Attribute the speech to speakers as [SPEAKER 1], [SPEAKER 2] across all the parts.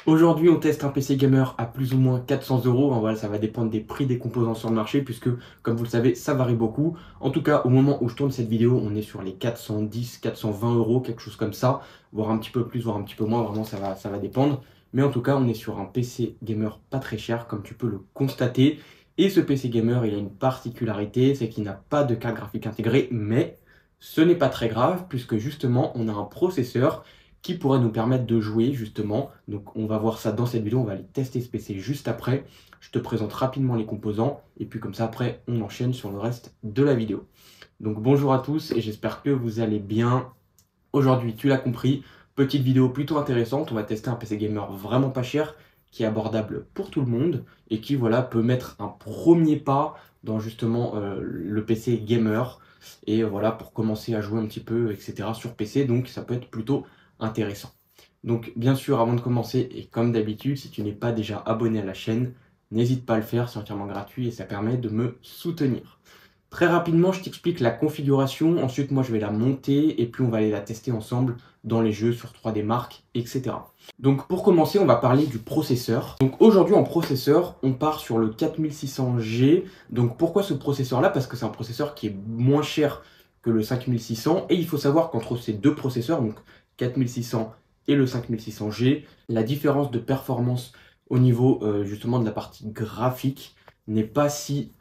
[SPEAKER 1] Aujourd'hui, on teste un PC gamer à plus ou moins 400 euros. Voilà, ça va dépendre des prix des composants sur le marché, puisque, comme vous le savez, ça varie beaucoup. En tout cas, au moment où je tourne cette vidéo, on est sur les 410, 420 euros, quelque chose comme ça, voire un petit peu plus, voire un petit peu moins. Vraiment, ça va dépendre. Mais en tout cas, on est sur un PC gamer pas très cher, comme tu peux le constater. Et ce PC gamer, il a une particularité, c'est qu'il n'a pas de carte graphique intégrée, mais ce n'est pas très grave, puisque justement, on a un processeur qui pourrait nous permettre de jouer justement. Donc on va voir ça dans cette vidéo, on va aller tester ce PC juste après. Je te présente rapidement les composants et puis comme ça après on enchaîne sur le reste de la vidéo. Donc bonjour à tous et j'espère que vous allez bien. Aujourd'hui, tu l'as compris, petite vidéo plutôt intéressante. On va tester un PC gamer vraiment pas cher qui est abordable pour tout le monde et qui voilà peut mettre un premier pas dans justement le PC gamer et voilà pour commencer à jouer un petit peu etc sur PC. Donc ça peut être plutôt intéressant. Donc bien sûr, avant de commencer, et comme d'habitude, si tu n'es pas déjà abonné à la chaîne, n'hésite pas à le faire, c'est entièrement gratuit et ça permet de me soutenir. Très rapidement, je t'explique la configuration, ensuite moi je vais la monter et puis on va aller la tester ensemble dans les jeux sur 3D Mark, etc. Donc pour commencer, on va parler du processeur. Donc aujourd'hui en processeur, on part sur le 4600G. Donc pourquoi ce processeur-là? Parce que c'est un processeur qui est moins cher que le 5600 et il faut savoir qu'entre ces deux processeurs, donc 4600 et le 5600G, la différence de performance au niveau justement de la partie graphique n'est pas si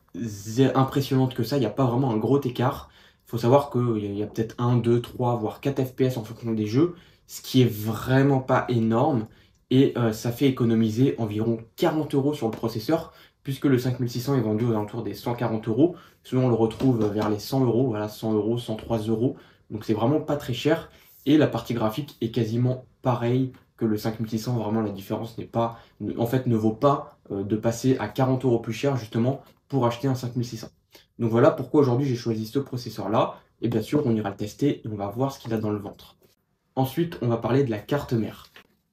[SPEAKER 1] impressionnante que ça, il n'y a pas vraiment un gros écart. Il faut savoir qu'il y a peut-être 1, 2, 3, voire 4 FPS en fonction des jeux, ce qui est vraiment pas énorme. Et ça fait économiser environ 40 euros sur le processeur, puisque le 5600 est vendu aux alentours des 140 euros. Sinon, on le retrouve vers les 100 euros, voilà, 100 euros, 103 euros. Donc c'est vraiment pas très cher. Et la partie graphique est quasiment pareille que le 5600. Vraiment, la différence n'est pas, en fait, ne vaut pas de passer à 40 euros plus cher, justement, pour acheter un 5600. Donc voilà pourquoi aujourd'hui j'ai choisi ce processeur-là. Et bien sûr, on ira le tester et on va voir ce qu'il a dans le ventre. Ensuite, on va parler de la carte mère.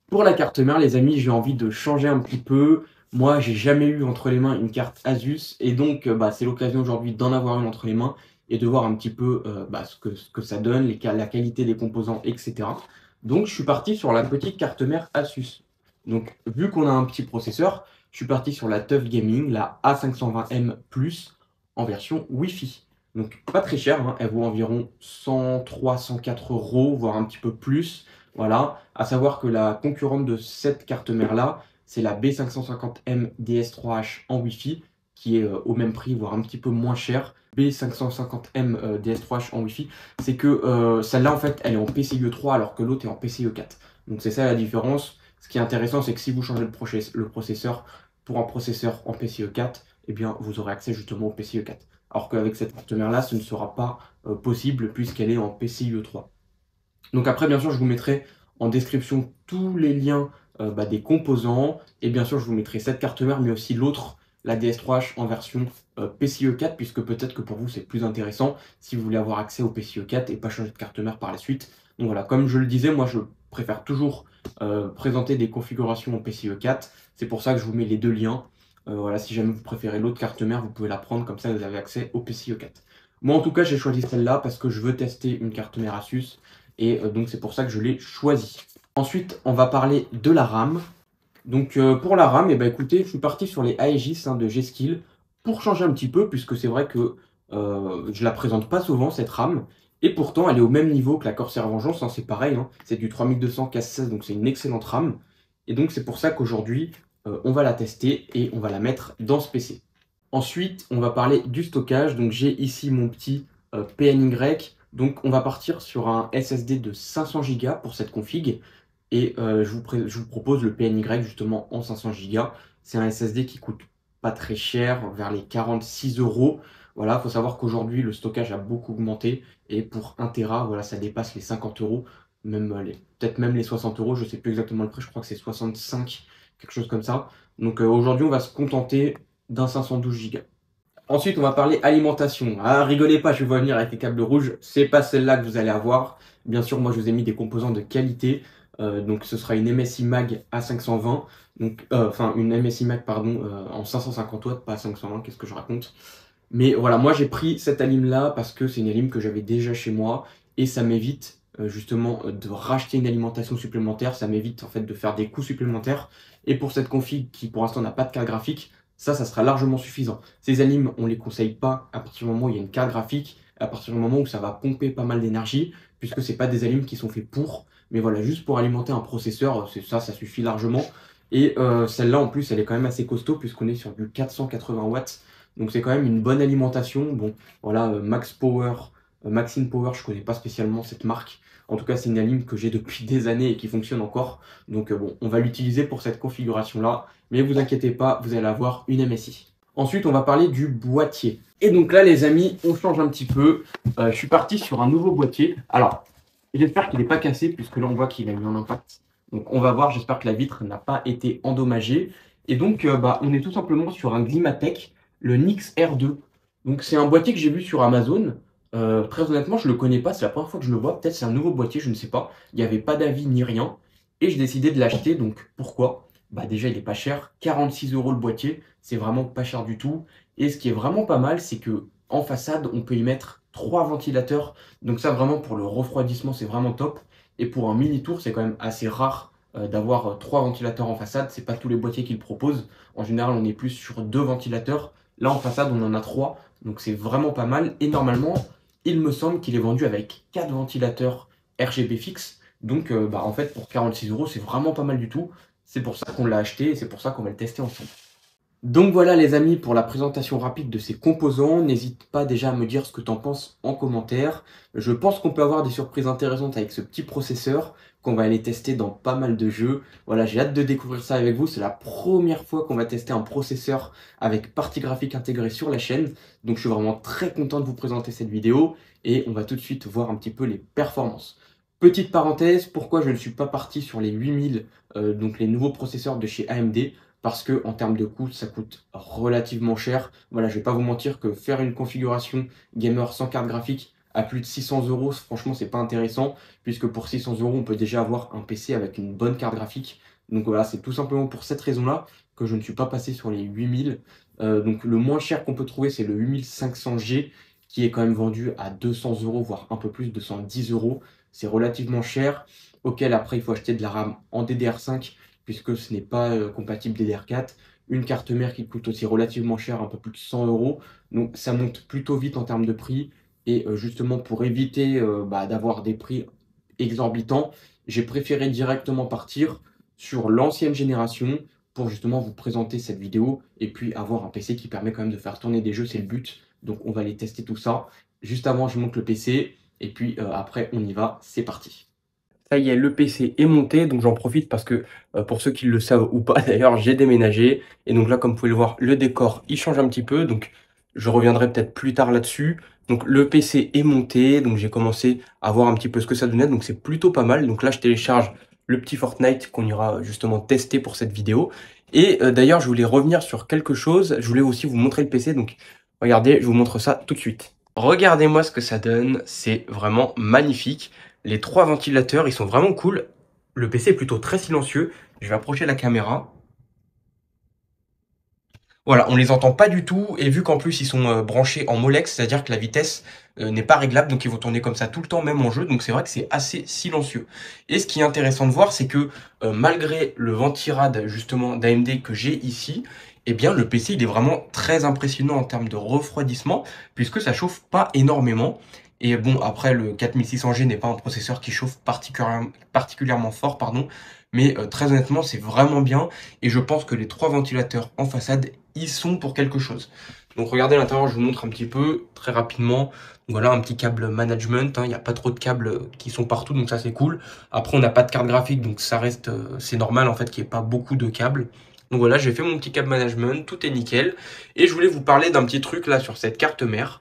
[SPEAKER 1] Pour la carte mère, les amis, j'ai envie de changer un petit peu. Moi, j'ai jamais eu entre les mains une carte Asus. Et donc, c'est l'occasion aujourd'hui d'en avoir une entre les mains et de voir un petit peu ce que ça donne, la qualité des composants, etc. Donc, je suis parti sur la petite carte mère Asus. Donc, vu qu'on a un petit processeur, je suis parti sur la TUF Gaming, la A520M Plus en version Wi-Fi. Donc pas très cher, hein, elle vaut environ 103, 104 euros, voire un petit peu plus. Voilà, à savoir que la concurrente de cette carte mère là, c'est la B550M DS3H en Wi-Fi, qui est au même prix, voire un petit peu moins cher. B550M DS3H en Wi-Fi, c'est que celle-là en fait elle est en PCIe 3 alors que l'autre est en PCIe 4. Donc c'est ça la différence. Ce qui est intéressant, c'est que si vous changez le processeur pour un processeur en PCIe 4, eh bien vous aurez accès justement au PCIe 4. Alors qu'avec cette carte mère-là, ce ne sera pas possible puisqu'elle est en PCIe 3. Donc après, bien sûr, je vous mettrai en description tous les liens des composants. Et bien sûr, je vous mettrai cette carte mère, mais aussi l'autre, la DS3H en version PCIe 4, puisque peut-être que pour vous, c'est plus intéressant si vous voulez avoir accès au PCIe 4 et pas changer de carte mère par la suite. Donc voilà, comme je le disais, moi, je préfère toujours présenter des configurations en PCIe 4. C'est pour ça que je vous mets les deux liens. Voilà, si jamais vous préférez l'autre carte mère, vous pouvez la prendre, comme ça vous avez accès au PCIe 4. Moi, en tout cas, j'ai choisi celle-là parce que je veux tester une carte mère Asus. Et donc c'est pour ça que je l'ai choisi. Ensuite, on va parler de la RAM. Donc pour la RAM, écoutez, je suis parti sur les Aegis de G-Skill pour changer un petit peu, puisque c'est vrai que je la présente pas souvent cette RAM. Et pourtant, elle est au même niveau que la Corsair Vengeance, hein, c'est pareil, hein, c'est du 3200 Cas16, donc c'est une excellente RAM. Et donc c'est pour ça qu'aujourd'hui, on va la tester et on va la mettre dans ce PC. Ensuite, on va parler du stockage. Donc j'ai ici mon petit PNY. Donc on va partir sur un SSD de 500 Go pour cette config. Et je vous propose le PNY justement en 500 Go. C'est un SSD qui coûte pas très cher, vers les 46 euros. Voilà, il faut savoir qu'aujourd'hui le stockage a beaucoup augmenté. Et pour 1 Tera, voilà, ça dépasse les 50 euros. Même peut-être même les 60 euros, je sais plus exactement le prix, je crois que c'est 65, quelque chose comme ça. Donc aujourd'hui on va se contenter d'un 512 Go. Ensuite, on va parler alimentation. Ah, rigolez pas, je vais venir avec les câbles rouges. C'est pas celle-là que vous allez avoir. Bien sûr, moi, je vous ai mis des composants de qualité. Donc, ce sera une MSI Mag A520. Donc, enfin, une MSI Mag, pardon, en 550 watts, pas 520. Qu'est-ce que je raconte? Mais voilà, moi, j'ai pris cette alim-là parce que c'est une alim que j'avais déjà chez moi et ça m'évite justement de racheter une alimentation supplémentaire. Ça m'évite en fait de faire des coûts supplémentaires. Et pour cette config qui pour l'instant n'a pas de carte graphique, ça sera largement suffisant. Ces alim, on ne les conseille pas à partir du moment où il y a une carte graphique, à partir du moment où ça va pomper pas mal d'énergie, puisque c'est pas des alim qui sont faits pour. Mais voilà, juste pour alimenter un processeur, c'est ça, ça suffit largement. Et celle-là, en plus, elle est quand même assez costaud, puisqu'on est sur du 480 watts. Donc c'est quand même une bonne alimentation. Bon, voilà, Max Power, Maxine Power, je connais pas spécialement cette marque. En tout cas, c'est une alim que j'ai depuis des années et qui fonctionne encore. Donc bon, on va l'utiliser pour cette configuration-là. Mais vous inquiétez pas, vous allez avoir une MSI. Ensuite, on va parler du boîtier. Et donc là, les amis, on change un petit peu. Je suis parti sur un nouveau boîtier. Alors, j'espère qu'il n'est pas cassé, puisque là, on voit qu'il a eu un impact. Donc, on va voir. J'espère que la vitre n'a pas été endommagée. Et donc, on est tout simplement sur un Glimatech, le Nix R2. Donc, c'est un boîtier que j'ai vu sur Amazon. Très honnêtement, je ne le connais pas. C'est la première fois que je le vois. Peut-être c'est un nouveau boîtier, je ne sais pas. Il n'y avait pas d'avis ni rien. Et j'ai décidé de l'acheter. Donc, pourquoi? Déjà, il n'est pas cher. 46 € le boîtier. C'est vraiment pas cher du tout. Et ce qui est vraiment pas mal, c'est que en façade, on peut y mettre 3 ventilateurs. Donc ça, vraiment, pour le refroidissement, c'est vraiment top. Et pour un mini tour, c'est quand même assez rare d'avoir 3 ventilateurs en façade. C'est pas tous les boîtiers qui le proposent. En général, on est plus sur 2 ventilateurs. Là, en façade, on en a 3. Donc c'est vraiment pas mal. Et normalement, il me semble qu'il est vendu avec 4 ventilateurs RGB fixes. Donc en fait, pour 46 €, c'est vraiment pas mal du tout. C'est pour ça qu'on l'a acheté et c'est pour ça qu'on va le tester ensemble. Donc voilà les amis pour la présentation rapide de ces composants. N'hésite pas déjà à me dire ce que tu en penses en commentaire. Je pense qu'on peut avoir des surprises intéressantes avec ce petit processeur qu'on va aller tester dans pas mal de jeux. Voilà, j'ai hâte de découvrir ça avec vous. C'est la première fois qu'on va tester un processeur avec partie graphique intégrée sur la chaîne. Donc je suis vraiment très content de vous présenter cette vidéo et on va tout de suite voir un petit peu les performances. Petite parenthèse, pourquoi je ne suis pas parti sur les 8000, donc les nouveaux processeurs de chez AMD? Parce que en termes de coût, ça coûte relativement cher. Voilà, je vais pas vous mentir que faire une configuration gamer sans carte graphique à plus de 600 €, franchement, c'est pas intéressant, puisque pour 600 €, on peut déjà avoir un PC avec une bonne carte graphique. Donc voilà, c'est tout simplement pour cette raison-là que je ne suis pas passé sur les 8000. Donc le moins cher qu'on peut trouver, c'est le 8500G, qui est quand même vendu à 200 €, voire un peu plus, 210 €. C'est relativement cher, auquel après il faut acheter de la RAM en DDR5, puisque ce n'est pas compatible DDR4. Une carte mère qui coûte aussi relativement cher, un peu plus de 100 €. Donc ça monte plutôt vite en termes de prix. Et justement, pour éviter d'avoir des prix exorbitants, j'ai préféré directement partir sur l'ancienne génération pour justement vous présenter cette vidéo et puis avoir un PC qui permet quand même de faire tourner des jeux, c'est le but. Donc on va aller tester tout ça. Juste avant, je monte le PC et puis après, on y va, c'est parti. Ça y est, le PC est monté, donc j'en profite parce que, pour ceux qui le savent ou pas d'ailleurs, j'ai déménagé et donc là, comme vous pouvez le voir, le décor, il change un petit peu, donc je reviendrai peut-être plus tard là-dessus. Donc le PC est monté, donc j'ai commencé à voir un petit peu ce que ça donnait, donc c'est plutôt pas mal. Donc là, je télécharge le petit Fortnite qu'on ira justement tester pour cette vidéo. Et d'ailleurs, je voulais revenir sur quelque chose, je voulais aussi vous montrer le PC, donc regardez, je vous montre ça tout de suite. Regardez-moi ce que ça donne, c'est vraiment magnifique. Les 3 ventilateurs, ils sont vraiment cool. Le PC est plutôt très silencieux. Je vais approcher la caméra. Voilà, on les entend pas du tout. Et vu qu'en plus, ils sont branchés en Molex, c'est-à-dire que la vitesse n'est pas réglable. Donc, ils vont tourner comme ça tout le temps, même en jeu. Donc, c'est vrai que c'est assez silencieux. Et ce qui est intéressant de voir, c'est que malgré le ventirad, justement, d'AMD que j'ai ici, eh bien, le PC, il est vraiment très impressionnant en termes de refroidissement, puisque ça chauffe pas énormément. Et bon, après, le 4600G n'est pas un processeur qui chauffe particulièrement fort, pardon. Mais très honnêtement, c'est vraiment bien. Et je pense que les 3 ventilateurs en façade, ils sont pour quelque chose. Donc regardez à l'intérieur, je vous montre un petit peu, très rapidement. Voilà, un petit câble management, hein. Il n'y a pas trop de câbles qui sont partout, donc ça c'est cool. Après, on n'a pas de carte graphique, donc ça reste, c'est normal en fait qu'il n'y ait pas beaucoup de câbles. Donc voilà, j'ai fait mon petit câble management, tout est nickel. Et je voulais vous parler d'un petit truc là sur cette carte mère.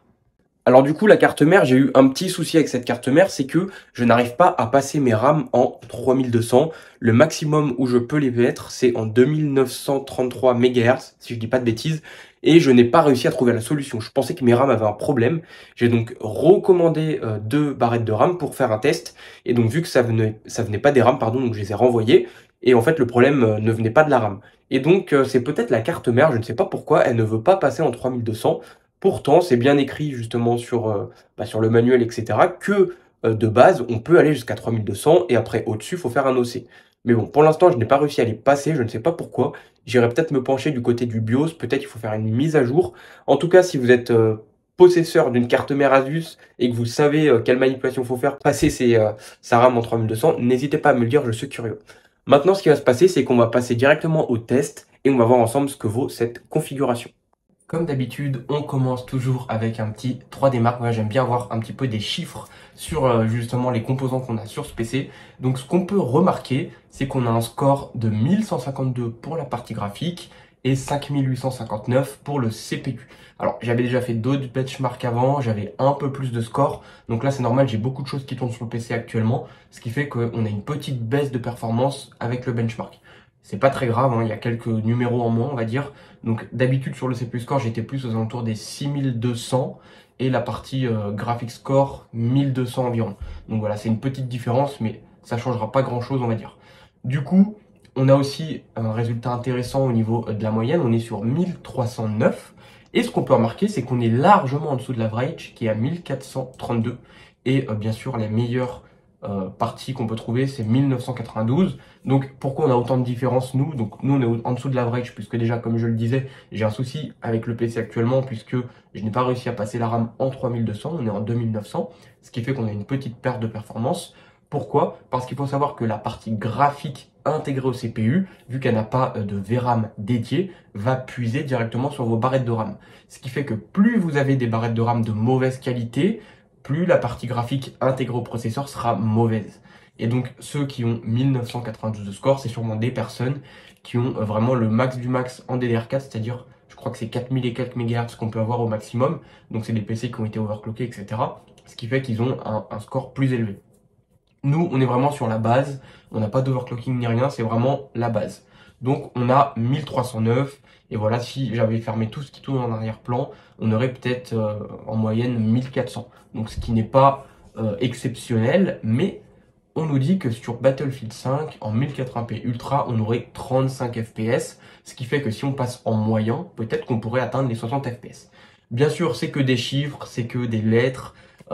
[SPEAKER 1] Alors du coup, la carte mère, j'ai eu un petit souci avec cette carte mère, c'est que je n'arrive pas à passer mes RAM en 3200. Le maximum où je peux les mettre, c'est en 2933 MHz, si je dis pas de bêtises, et je n'ai pas réussi à trouver la solution. Je pensais que mes RAM avaient un problème. J'ai donc recommandé 2 barrettes de RAM pour faire un test, et donc vu que ça venait pas des RAM, pardon, donc je les ai renvoyées, et en fait le problème ne venait pas de la RAM. Et donc c'est peut-être la carte mère, je ne sais pas pourquoi, elle ne veut pas passer en 3200. Pourtant, c'est bien écrit justement sur le manuel, etc., que
[SPEAKER 2] de base, on peut aller jusqu'à 3200 et après au-dessus, il faut faire un OC. Mais bon, pour l'instant, je n'ai pas réussi à les passer, je ne sais pas pourquoi. J'irai peut-être me pencher du côté du BIOS, peut-être il faut faire une mise à jour. En tout cas, si vous êtes, possesseur d'une carte mère Asus et que vous savez, quelle manipulation faut faire, passer sa RAM en 3200, n'hésitez pas à me le dire, je suis curieux. Maintenant, ce qui va se passer, c'est qu'on va passer directement au test et on va voir ensemble ce que vaut cette configuration. Comme d'habitude, on commence toujours avec un petit 3D Mark. Moi, j'aime bien avoir un petit peu des chiffres sur justement les composants qu'on a sur ce PC. Donc, ce qu'on peut remarquer, c'est qu'on a un score de 1152 pour la partie graphique et 5859 pour le CPU. Alors, j'avais déjà fait d'autres benchmarks avant, j'avais un peu plus de score. Donc là, c'est normal, j'ai beaucoup de choses qui tournent sur le PC actuellement, ce qui fait qu'on a une petite baisse de performance avec le benchmark. C'est pas très grave, hein, il y a quelques numéros en moins, on va dire. Donc d'habitude sur le CPU Score, j'étais plus aux alentours des 6200 et la partie Graphics Score 1200 environ. Donc voilà, c'est une petite différence, mais ça changera pas grand-chose, on va dire. Du coup, on a aussi un résultat intéressant au niveau de la moyenne, on est sur 1309. Et ce qu'on peut remarquer, c'est qu'on est largement en dessous de l'average, qui est à 1432. Et bien sûr, la meilleure partie qu'on peut trouver, c'est 1992. Donc pourquoi on a autant de différences nous? Donc nous on est en dessous de l'average puisque déjà comme je le disais, j'ai un souci avec le PC actuellement puisque je n'ai pas réussi à passer la RAM en 3200, on est en 2900, ce qui fait qu'on a une petite perte de performance. Pourquoi? Parce qu'il faut savoir que la partie graphique intégrée au CPU, vu qu'elle n'a pas de VRAM dédié, va puiser directement sur vos barrettes de RAM. Ce qui fait que plus vous avez des barrettes de RAM de mauvaise qualité, plus la partie graphique intégrée au processeur sera mauvaise. Et donc, ceux qui ont 1992 de score, c'est sûrement des personnes qui ont vraiment le max du max en DDR4, c'est-à-dire, je crois que c'est 4000 et quelques MHz qu'on peut avoir au maximum. Donc, c'est des PC qui ont été overclockés, etc. Ce qui fait qu'ils ont un score plus élevé. Nous, on est vraiment sur la base. On n'a pas d'overclocking ni rien, c'est vraiment la base. Donc, on a 1309. Et voilà, si j'avais fermé tout ce qui tourne en arrière-plan, on aurait peut-être en moyenne 1400. Donc, ce qui n'est pas exceptionnel, mais on nous dit que sur Battlefield 5, en 1080p Ultra, on aurait 35 FPS, ce qui fait que si on passe en moyen, peut-être qu'on pourrait atteindre les 60 FPS. Bien sûr, c'est que des chiffres, c'est que des lettres,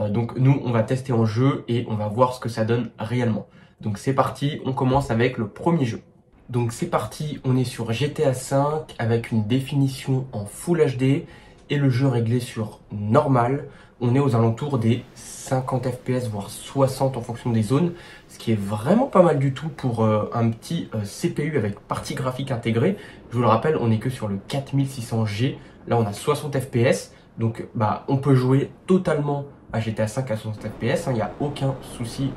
[SPEAKER 2] donc nous, on va tester en jeu et on va voir ce que ça donne réellement. Donc c'est parti, on commence avec le premier jeu. Donc c'est parti, on est sur GTA 5 avec une définition en Full HD et le jeu réglé sur normal. On est aux alentours des 50 FPS voire 60 en fonction des zones, ce qui est vraiment pas mal du tout pour un petit CPU avec partie graphique intégrée. Je vous le rappelle, on n'est que sur le 4600G, là on a 60 FPS, donc bah on peut jouer totalement à GTA 5 à 60 FPS, il n'y a aucun souci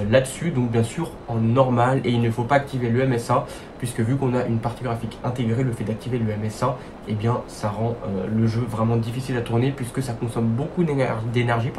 [SPEAKER 2] là-dessus, donc bien sûr en normal, et il ne faut pas activer le MSA puisque vu qu'on a une partie graphique intégrée, le fait d'activer le MSA, eh bien ça rend le jeu vraiment difficile à tourner puisque ça consomme beaucoup d'énergie,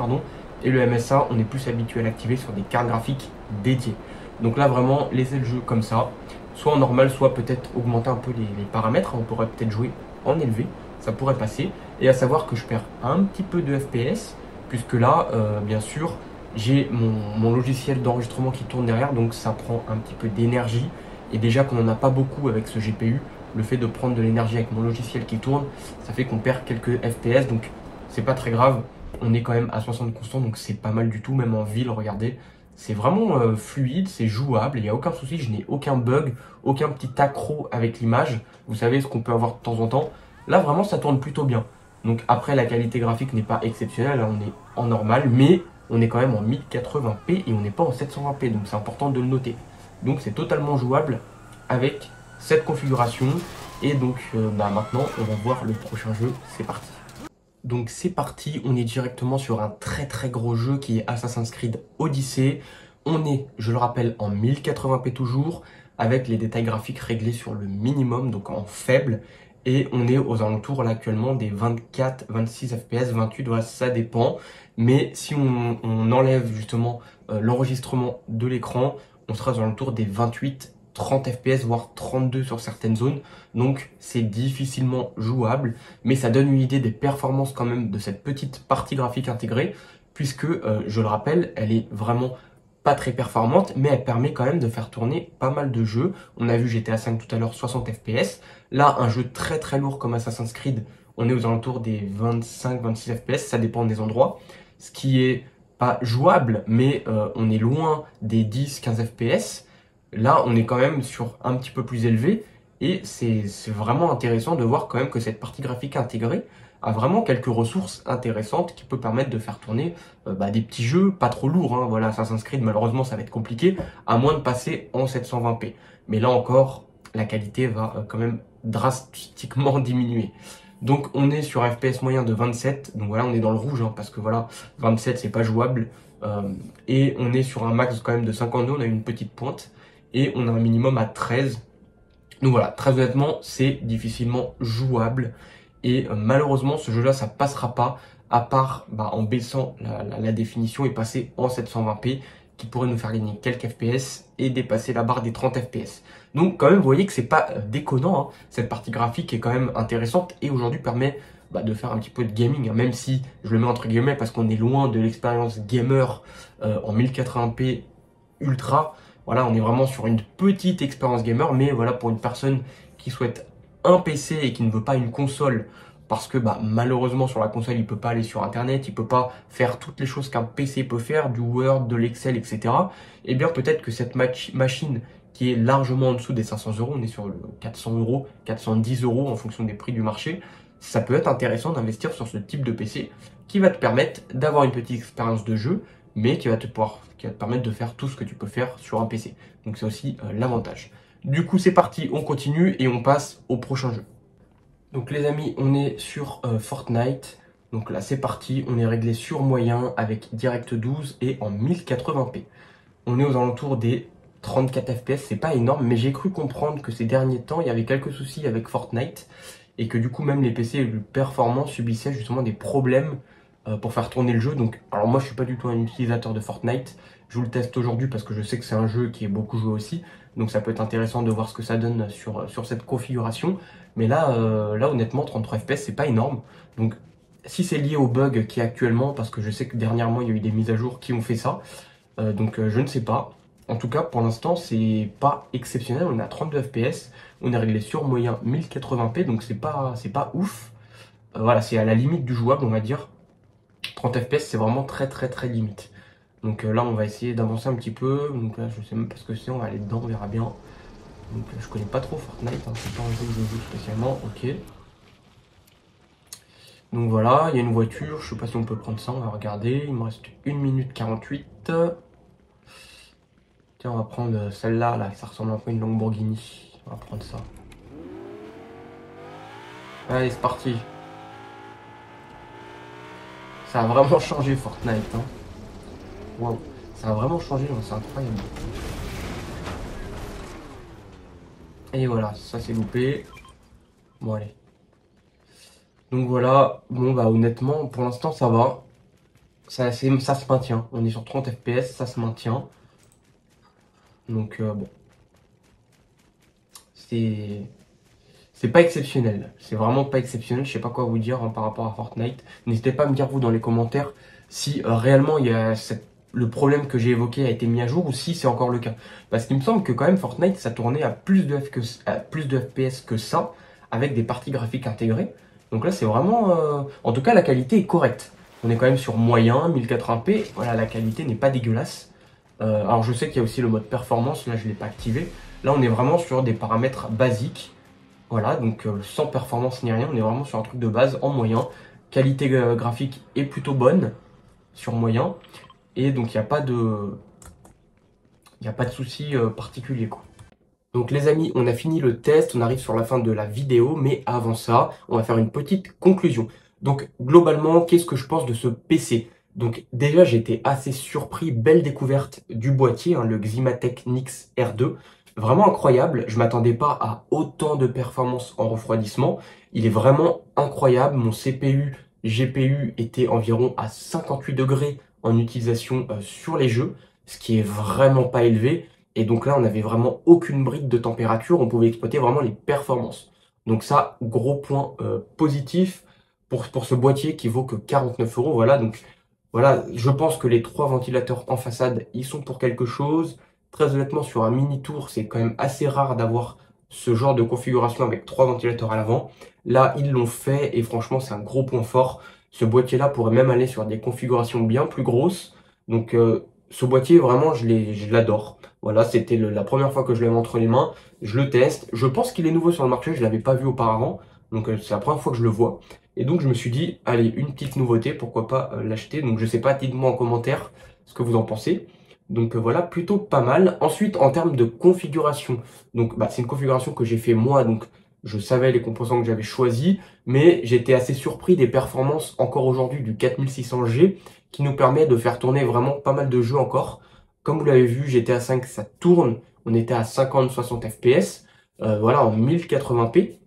[SPEAKER 2] et le MSA on est plus habitué à l'activer sur des cartes graphiques dédiées. Donc là vraiment laissez le jeu comme ça, soit en normal, soit peut-être augmenter un peu les paramètres, on pourrait peut-être jouer en élevé, ça pourrait passer, et à savoir que je perds un petit peu de FPS puisque là bien sûr j'ai mon logiciel d'enregistrement qui tourne derrière, donc ça prend un petit peu d'énergie. Et déjà qu'on n'en a pas beaucoup avec ce GPU, le fait de prendre de l'énergie avec mon logiciel qui tourne, ça fait qu'on perd quelques FPS, donc c'est pas très grave. On est quand même à 60 constant, donc c'est pas mal du tout, même en ville, regardez. C'est vraiment fluide, c'est jouable, il n'y a aucun souci, je n'ai aucun bug, aucun petit accro avec l'image. Vous savez ce qu'on peut avoir de temps en temps. Là, vraiment, ça tourne plutôt bien. Donc après, la qualité graphique n'est pas exceptionnelle, là, on est en normal, mais on est quand même en 1080p et on n'est pas en 720p, donc c'est important de le noter. Donc c'est totalement jouable avec cette configuration. Et donc maintenant, on va voir le prochain jeu, c'est parti. Donc c'est parti, on est directement sur un très très gros jeu qui est Assassin's Creed Odyssey. On est, je le rappelle, en 1080p toujours, avec les détails graphiques réglés sur le minimum, donc en faible. Et on est aux alentours là actuellement des 24, 26 FPS, 28, voilà, ça dépend. Mais si on enlève justement l'enregistrement de l'écran, on sera aux alentours des 28, 30 FPS, voire 32 sur certaines zones. Donc c'est difficilement jouable, mais ça donne une idée des performances quand même de cette petite partie graphique intégrée, puisque, je le rappelle, elle est vraiment pas très performante, mais elle permet quand même de faire tourner pas mal de jeux. On a vu GTA 5 tout à l'heure, 60 FPS. Là, un jeu très très lourd comme Assassin's Creed, on est aux alentours des 25-26 FPS, ça dépend des endroits. Ce qui est
[SPEAKER 1] pas jouable, mais on est loin des 10-15 FPS. Là, on est quand même sur un petit peu plus élevé. Et c'est vraiment intéressant de voir quand même que cette partie graphique intégrée a vraiment quelques ressources intéressantes qui peut permettre de faire tourner des petits jeux pas trop lourds. Hein. Voilà, Assassin's Creed, malheureusement, ça va être compliqué, à moins de passer en 720p. Mais là encore, la qualité va quand même drastiquement diminuer. Donc on est sur un FPS moyen de 27, donc voilà, on est dans le rouge, hein, parce que voilà, 27 c'est pas jouable. Et on est sur un max quand même de 52, on a une petite pointe, et on a un minimum à 13. Donc voilà, très honnêtement, c'est difficilement jouable. Et malheureusement, ce jeu-là, ça passera pas, à part en baissant la définition et passer en 720p, qui pourrait nous faire gagner quelques FPS et dépasser la barre des 30 FPS. Donc quand même, vous voyez que c'est pas déconnant, hein. Cette partie graphique est quand même intéressante et aujourd'hui permet de faire un petit peu de gaming, hein, même si je le mets entre guillemets parce qu'on est loin de l'expérience gamer en 1080p ultra. Voilà, on est vraiment sur une petite expérience gamer, mais voilà, pour une personne qui souhaite un PC et qui ne veut pas une console, parce que malheureusement sur la console il peut pas aller sur internet, il peut pas faire toutes les choses qu'un PC peut faire, du Word, de l'Excel, etc. Et bien peut-être que cette machine qui est largement en dessous des 500 euros, on est sur le 400 euros, 410 euros en fonction des prix du marché, ça peut être intéressant d'investir sur ce type de PC qui va te permettre d'avoir une petite expérience de jeu, mais qui va te permettre de faire tout ce que tu peux faire sur un PC. Donc c'est aussi l'avantage. Du coup c'est parti, on continue et on passe au prochain jeu. Donc les amis, on est sur Fortnite. Donc là c'est parti, on est réglé sur moyen avec Direct 12 et en 1080p. On est aux alentours des 34 FPS, c'est pas énorme, mais j'ai cru comprendre que ces derniers temps, il y avait quelques soucis avec Fortnite et que du coup même les PC les plus performants subissaient justement des problèmes pour faire tourner le jeu. Donc, alors moi je suis pas du tout un utilisateur de Fortnite, je vous le teste aujourd'hui parce que je sais que c'est un jeu qui est beaucoup joué aussi, donc ça peut être intéressant de voir ce que ça donne sur cette configuration. Mais là, là honnêtement 33 FPS c'est pas énorme, donc si c'est lié au bug qui est actuellement, parce que je sais que dernièrement il y a eu des mises à jour qui ont fait ça, donc je ne sais pas. En tout cas pour l'instant c'est pas exceptionnel, on est à 32 FPS, on est réglé sur moyen 1080p, donc c'est pas ouf. Voilà, c'est à la limite du jouable on va dire. 30 FPS c'est vraiment très limite. Donc là on va essayer d'avancer un petit peu. Donc là je sais même pas ce que c'est, on va aller dedans, on verra bien. Donc je connais pas trop Fortnite, hein, c'est pas un jeu que je joue spécialement, ok. Donc voilà, il y a une voiture, je sais pas si on peut prendre ça, on va regarder. Il me reste 1 minute 48. Tiens, on va prendre celle-là, là, ça ressemble un peu à une Lamborghini. On va prendre ça. Allez, c'est parti. Ça a vraiment changé Fortnite, hein. Wow, ça a vraiment changé, c'est incroyable. Et voilà, ça c'est loupé. Bon allez. Donc voilà, bon honnêtement, pour l'instant ça va. Ça se maintient. On est sur 30 FPS, ça se maintient. Donc bon. C'est pas exceptionnel. C'est vraiment pas exceptionnel. Je sais pas quoi vous dire par rapport à Fortnite. N'hésitez pas à me dire vous dans les commentaires si réellement il y a le problème que j'ai évoqué a été mis à jour ou si c'est encore le cas. Parce qu'il me semble que quand même Fortnite ça tournait à plus de FPS que ça, avec des parties graphiques intégrées. Donc là c'est vraiment... En tout cas la qualité est correcte. On est quand même sur moyen, 1080p. Voilà, la qualité n'est pas dégueulasse. Alors je sais qu'il y a aussi le mode performance, là je ne l'ai pas activé. Là on est vraiment sur des paramètres basiques. Voilà, donc sans performance ni rien, on est vraiment sur un truc de base en moyen. Qualité graphique est plutôt bonne sur moyen. Et donc il n'y a pas de... souci particulier quoi. Donc les amis, on a fini le test, on arrive sur la fin de la vidéo, mais avant ça, on va faire une petite conclusion. Donc globalement, qu'est-ce que je pense de ce PC? Donc déjà, j'ai été assez surpris, belle découverte du boîtier, hein, le Ximatec Nix R2. Vraiment incroyable, je m'attendais pas à autant de performance en refroidissement. Il est vraiment incroyable, mon CPU, GPU était environ à 58 degrés en utilisation sur les jeux, ce qui est vraiment pas élevé. Et donc là, on n'avait vraiment aucune brique de température, on pouvait exploiter vraiment les performances. Donc ça, gros point positif pour ce boîtier qui vaut que 49 euros. Voilà, donc voilà, je pense que les 3 ventilateurs en façade, ils sont pour quelque chose. Très honnêtement, sur un mini tour, c'est quand même assez rare d'avoir ce genre de configuration avec 3 ventilateurs à l'avant. Là, ils l'ont fait et franchement, c'est un gros point fort. Ce boîtier-là pourrait même aller sur des configurations bien plus grosses.
[SPEAKER 2] Donc ce boîtier, vraiment, je l'adore. Voilà, c'était la première fois que je l'avais entre les mains. Je le teste. Je pense qu'il est nouveau sur le marché, je ne l'avais pas vu auparavant. Donc c'est la première fois que je le vois. Et donc je me suis dit, allez, une petite nouveauté, pourquoi pas l'acheter. Donc je sais pas, dites-moi en commentaire ce que vous en pensez. Donc voilà, plutôt pas mal. Ensuite, en termes de configuration, donc bah, c'est une configuration que j'ai fait moi, donc je savais les composants que j'avais choisis, mais j'étais assez surpris des performances encore aujourd'hui du 4600G qui nous permet de faire tourner vraiment pas mal de jeux encore. Comme vous l'avez vu, GTA 5, ça tourne, on était à 50-60 FPS, voilà, en 1080p,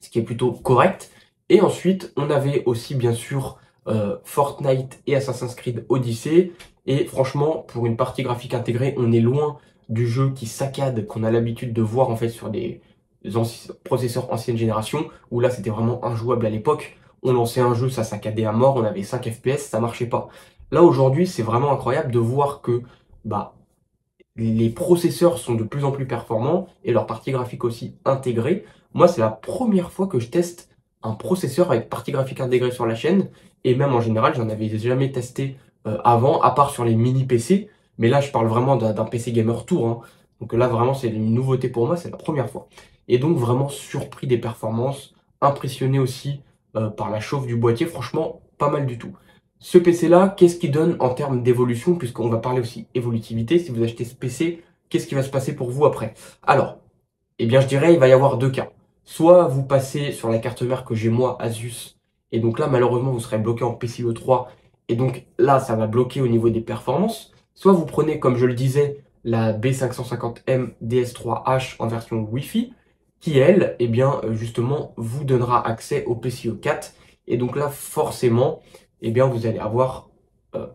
[SPEAKER 2] ce qui est plutôt correct. Et ensuite, on avait aussi bien sûr Fortnite et Assassin's Creed Odyssey. Et franchement, pour une partie graphique intégrée, on est loin du jeu qui saccade qu'on a l'habitude de voir en fait sur des processeurs ancienne génération, où là c'était vraiment injouable à l'époque. On lançait un jeu, ça saccadait à mort, on avait 5 FPS, ça marchait pas. Là aujourd'hui, c'est vraiment incroyable de voir que bah, les processeurs sont de plus en plus performants et leur partie graphique aussi intégrée. Moi, c'est la première fois que je teste un processeur avec partie graphique intégrée sur la chaîne. Et même en général, j'en avais jamais testé avant, à part sur les mini PC. Mais là, je parle vraiment d'un PC gamer tour, hein. Donc là, vraiment, c'est une nouveauté pour moi, c'est la première fois. Et donc, vraiment surpris des performances, impressionné aussi par la chauffe du boîtier. Franchement, pas mal du tout. Ce PC-là, qu'est-ce qu'il donne en termes d'évolution, puisqu'on va parler aussi évolutivité. Si vous achetez ce PC, qu'est-ce qui va se passer pour vous après? Alors, eh bien, je dirais, il va y avoir deux cas. Soit vous passez sur la carte mère que j'ai moi, Asus, et donc là, malheureusement, vous serez bloqué en PCIe 3, et donc là, ça va bloquer au niveau des performances. Soit vous prenez, comme je le disais, la B550M DS3H en version Wi-Fi, qui elle, eh bien, justement, vous donnera accès au PCIe 4, et donc là, forcément, eh bien, vous allez avoir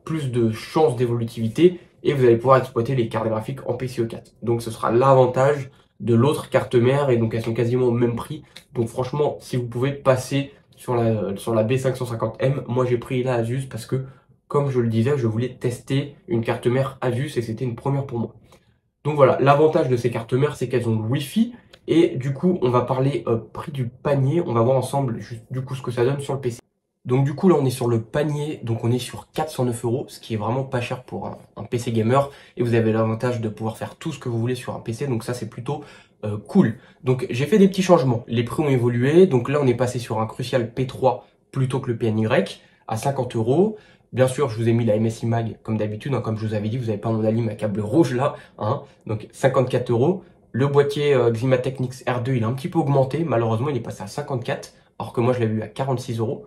[SPEAKER 2] plus de chances d'évolutivité, et vous allez pouvoir exploiter les cartes graphiques en PCIe 4. Donc ce sera l'avantage de l'autre carte mère et donc elles sont quasiment au même prix. Donc franchement, si vous pouvez passer sur la B550M, moi j'ai pris la Asus parce que, comme je le disais, je voulais tester une carte mère Asus et c'était une première pour moi. Donc voilà, l'avantage de ces cartes mères, c'est qu'elles ont le Wi-Fi et du coup, on va parler prix du panier. On va voir ensemble du coup ce que ça donne sur le PC. Donc du coup là on est sur le panier, donc on est sur 409 euros, ce qui est vraiment pas cher pour un PC gamer. Et vous avez l'avantage de pouvoir faire tout ce que vous voulez sur un PC, donc ça c'est plutôt cool. Donc j'ai fait des petits changements, les prix ont évolué, donc là on est passé sur un Crucial P3 plutôt que le PNY à 50 euros. Bien sûr je vous ai mis la MSI Mag comme d'habitude, hein, comme je vous avais dit, vous n'avez pas mon alim à câble rouge là, hein, donc 54 euros. Le boîtier Ximatec Nix R2 il a un petit peu augmenté, malheureusement il est passé à 54, alors que moi je l'avais eu à 46 euros.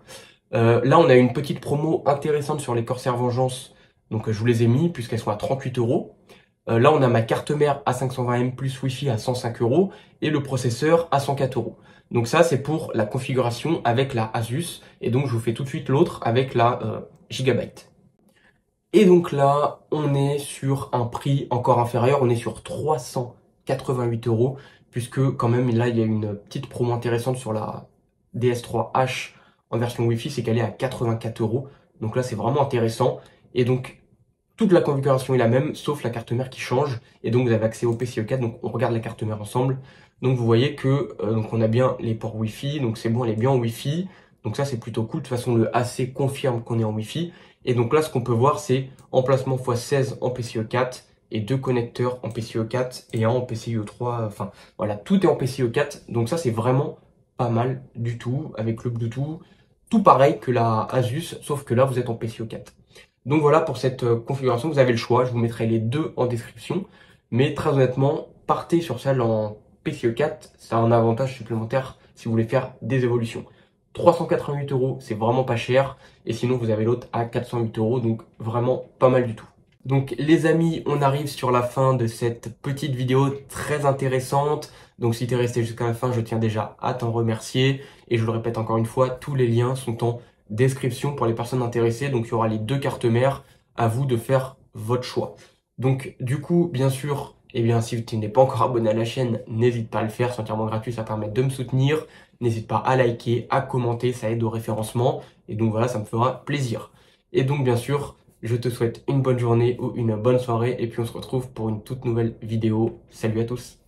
[SPEAKER 2] Là, on a une petite promo intéressante sur les Corsair Vengeance. Donc, je vous les ai mis puisqu'elles sont à 38 euros. Là, on a ma carte mère A520M plus Wi-Fi à 105 euros et le processeur à 104 euros. Donc ça, c'est pour la configuration avec la Asus. Et donc, je vous fais tout de suite l'autre avec la Gigabyte. Et donc là, on est sur un prix encore inférieur. On est sur 388 euros puisque quand même, là, il y a une petite promo intéressante sur la DS3H en version Wi-Fi, c'est qu'elle est à 84 euros. Donc là, c'est vraiment intéressant. Et donc, toute la configuration est la même, sauf la carte mère qui change. Et donc, vous avez accès au PCIe 4. Donc, on regarde la carte mère ensemble. Donc, vous voyez que donc on a bien les ports Wi-Fi. Donc, c'est bon, elle est bien en Wi-Fi. Donc, ça, c'est plutôt cool. De toute façon, le AC confirme qu'on est en Wi-Fi. Et donc là, ce qu'on peut voir, c'est emplacement x16 en PCIe 4 et deux connecteurs en PCIe 4 et un en PCIe 3. Enfin, voilà, tout est en PCIe 4. Donc ça, c'est vraiment pas mal du tout avec le Bluetooth. Tout pareil que la Asus, sauf que là, vous êtes en PCIe 4. Donc voilà pour cette configuration, vous avez le choix. Je vous mettrai les deux en description. Mais très honnêtement, partez sur celle en PCIe 4. C'est un avantage supplémentaire si vous voulez faire des évolutions. 388 euros, c'est vraiment pas cher. Et sinon, vous avez l'autre à 408 euros, donc vraiment pas mal du tout. Donc les amis, on arrive sur la fin de cette petite vidéo très intéressante. Donc si tu es resté jusqu'à la fin, je tiens déjà à t'en remercier. Et je le répète encore une fois, tous les liens sont en description pour les personnes intéressées. Donc il y aura les deux cartes mères, à vous de faire votre choix. Donc du coup, bien sûr, eh bien, si tu n'es pas encore abonné à la chaîne, n'hésite pas à le faire, c'est entièrement gratuit, ça permet de me soutenir. N'hésite pas à liker, à commenter, ça aide au référencement. Et donc voilà, ça me fera plaisir. Et donc bien sûr, je te souhaite une bonne journée ou une bonne soirée. Et puis on se retrouve pour une toute nouvelle vidéo. Salut à tous!